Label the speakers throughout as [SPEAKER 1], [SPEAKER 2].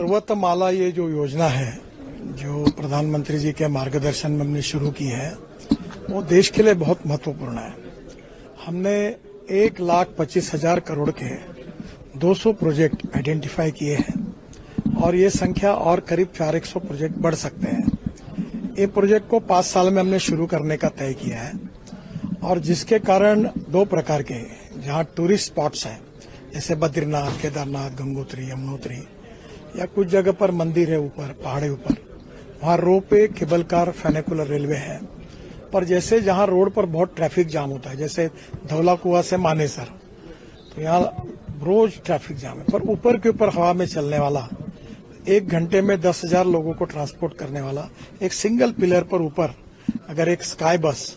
[SPEAKER 1] पर्वतमाला ये जो योजना है, जो प्रधानमंत्री जी के मार्गदर्शन में हमने शुरू की है, वो देश के लिए बहुत महत्वपूर्ण है। हमने 1,25,000 करोड़ के 200 प्रोजेक्ट आइडेंटिफाई किए हैं और ये संख्या और करीब 400 प्रोजेक्ट बढ़ सकते हैं। ये प्रोजेक्ट को 5 साल में हमने शुरू करने का तय किया है और जिसके कारण 2 प्रकार के जहां टूरिस्ट स्पॉट्स हैं, जैसे बद्रीनाथ, केदारनाथ, गंगोत्री, यमुनोत्री, या कुछ जगह पर मंदिर है ऊपर पहाड़ी ऊपर, वहां रोपवे, केबल कार, फेनिकुलर रेलवे है। पर जैसे जहां रोड पर बहुत ट्रैफिक जाम होता है, जैसे धौला कुआं से मानेसर, तो यहाँ रोज ट्रैफिक जाम है। पर ऊपर के ऊपर हवा में चलने वाला, 1 घंटे में 10,000 लोगों को ट्रांसपोर्ट करने वाला एक सिंगल पिलर पर ऊपर अगर एक स्काई बस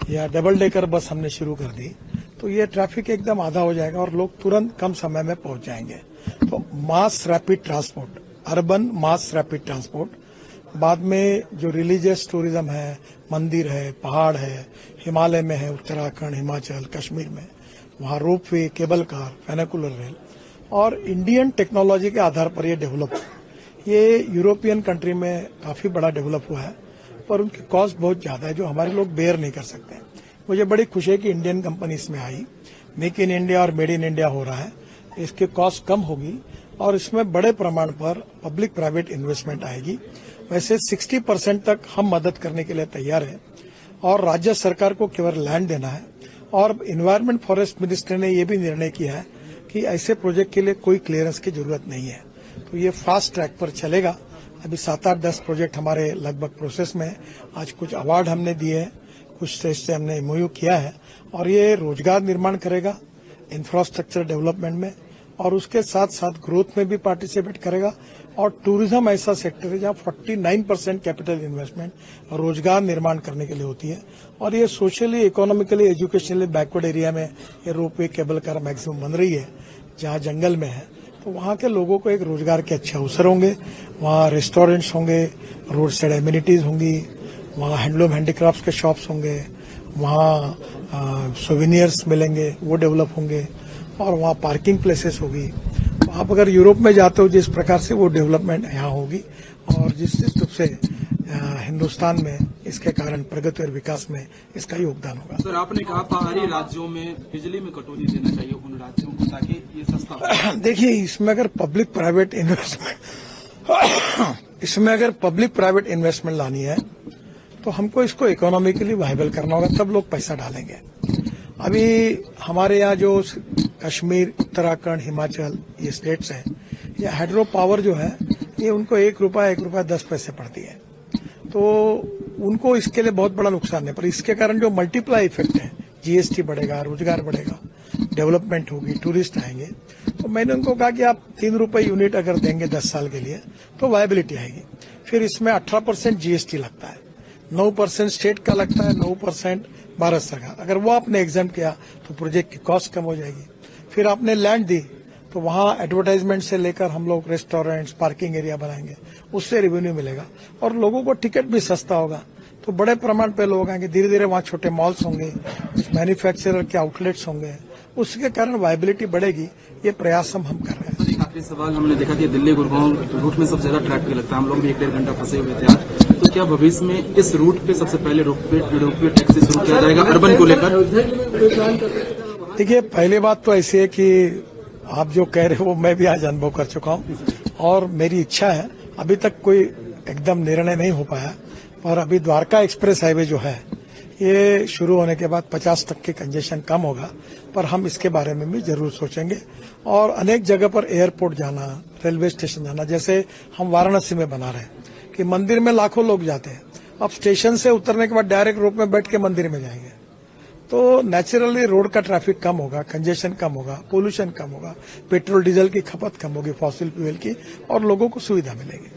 [SPEAKER 1] या डबल डेकर बस हमने शुरू कर दी तो ये ट्रैफिक एकदम आधा हो जाएगा और लोग तुरंत कम समय में पहुंच जाएंगे। तो mass rapid transport, urban mass rapid transport, बाद में जो रिलीजियस टूरिज्म है, मंदिर है, पहाड़ है, हिमालय में है, उत्तराखंड, हिमाचल, कश्मीर में, वहां रोपवे, केबल कार, फेनिकुलर रेल और इंडियन टेक्नोलॉजी के आधार पर ये डेवलप, ये यूरोपियन कंट्री में काफी बड़ा डेवलप हुआ है, पर उनकी कॉस्ट बहुत ज्यादा है जो हमारे लोग बेयर नहीं कर सकते। मुझे बड़ी खुशी है कि इंडियन कंपनी इसमें आई, मेक इन इंडिया और मेड इन इंडिया हो रहा है, इसकी कॉस्ट कम होगी और इसमें बड़े प्रमाण पर पब्लिक प्राइवेट इन्वेस्टमेंट आएगी। वैसे 60% तक हम मदद करने के लिए तैयार है और राज्य सरकार को केवल लैंड देना है। और इन्वायरमेंट फॉरेस्ट मिनिस्टर ने यह भी निर्णय किया है कि ऐसे प्रोजेक्ट के लिए कोई क्लियरेंस की जरूरत नहीं है, तो ये फास्ट ट्रैक पर चलेगा। अभी 7-8-10 प्रोजेक्ट हमारे लगभग प्रोसेस में है। आज कुछ अवार्ड हमने दिए हैं, कुछ स्टेट से हमने एमओयू किया है और ये रोजगार निर्माण करेगा इंफ्रास्ट्रक्चर डेवलपमेंट में और उसके साथ साथ ग्रोथ में भी पार्टिसिपेट करेगा। और टूरिज्म ऐसा सेक्टर है जहां 49% कैपिटल इन्वेस्टमेंट रोजगार निर्माण करने के लिए होती है और ये socially, economically, educationally backward area में ये रोपवे, केबल कार मैक्सिमम बन रही है, जहां जंगल में है, तो वहां के लोगों को एक रोजगार के अच्छे अवसर होंगे। वहां रेस्टोरेंट्स होंगे, रोड साइड एमिनिटीज होंगी, वहां हैंडलूम हैंडीक्राफ्ट के शॉप्स होंगे, वहां सोवेनियर्स मिलेंगे, वो डेवलप होंगे और वहां पार्किंग प्लेसेस होगी। तो आप अगर यूरोप में जाते हो जिस प्रकार से वो डेवलपमेंट यहाँ होगी और जिस रूप से हिंदुस्तान में इसके कारण प्रगति और विकास में इसका योगदान होगा।
[SPEAKER 2] सर, आपने कहा पहाड़ी राज्यों में बिजली में कटौती देना चाहिए उन राज्यों को ताकि ये सस्ता हो।
[SPEAKER 1] देखिए, इसमें अगर पब्लिक प्राइवेट इन्वेस्टमेंट लानी है तो हमको इसको इकोनॉमिकली वायबल करना होगा, तब लोग पैसा डालेंगे। अभी हमारे यहाँ जो कश्मीर, उत्तराखंड, हिमाचल ये स्टेट्स हैं, ये हाइड्रो पावर जो है ये उनको ₹1.10 पड़ती है, तो उनको इसके लिए बहुत बड़ा नुकसान है। पर इसके कारण जो मल्टीप्लाई इफेक्ट है, जीएसटी बढ़ेगा, रोजगार बढ़ेगा, डेवलपमेंट होगी, टूरिस्ट आएंगे, तो मैंने उनको कहा कि आप ₹3 यूनिट अगर देंगे 10 साल के लिए तो वायबिलिटी आएगी। फिर इसमें 18% जीएसटी लगता है, 9% स्टेट का लगता है, 9% भारत सरकार। अगर वो आपने एग्जाम किया तो प्रोजेक्ट की कॉस्ट कम हो जाएगी। फिर आपने लैंड दी तो वहां एडवर्टाइजमेंट से लेकर हम लोग रेस्टोरेंट्स, पार्किंग एरिया बनाएंगे, उससे रेवेन्यू मिलेगा और लोगों को टिकट भी सस्ता होगा, तो बड़े प्रमाण पे लोग आएंगे। धीरे धीरे वहां छोटे मॉल्स होंगे, कुछ मैन्युफैक्चरर के आउटलेट्स होंगे, उसके कारण वायबिलिटी बढ़ेगी। ये प्रयास हम कर रहे हैं।
[SPEAKER 2] एक आखिरी सवाल, हमने देखा कि दिल्ली गुड़गांव रूट में सबसे ज्यादा ट्रैफिक लगता है, हम लोग भी 1-1.5 घंटा फंसे हुए थे आज, तो क्या भविष्य में इस रूट पे सबसे पहले रोपवे टैक्सी शुरू किया जाएगा अर्बन को लेकर?
[SPEAKER 1] देखिए, पहली बात तो ऐसी है कि आप जो कह रहे हो वो मैं भी आज अनुभव कर चुका हूं और मेरी इच्छा है, अभी तक कोई एकदम निर्णय नहीं हो पाया, पर अभी द्वारका एक्सप्रेस हाईवे जो है ये शुरू होने के बाद 50% की कंजेशन कम होगा, पर हम इसके बारे में भी जरूर सोचेंगे। और अनेक जगह पर एयरपोर्ट जाना, रेलवे स्टेशन जाना, जैसे हम वाराणसी में बना रहे हैं कि मंदिर में लाखों लोग जाते हैं, अब स्टेशन से उतरने के बाद डायरेक्ट रोप में बैठ के मंदिर में जाएंगे, तो नेचुरली रोड का ट्रैफिक कम होगा, कंजेशन कम होगा, पोल्यूशन कम होगा, पेट्रोल डीजल की खपत कम होगी, फॉसिल फ्यूल की, और लोगों को सुविधा मिलेगी।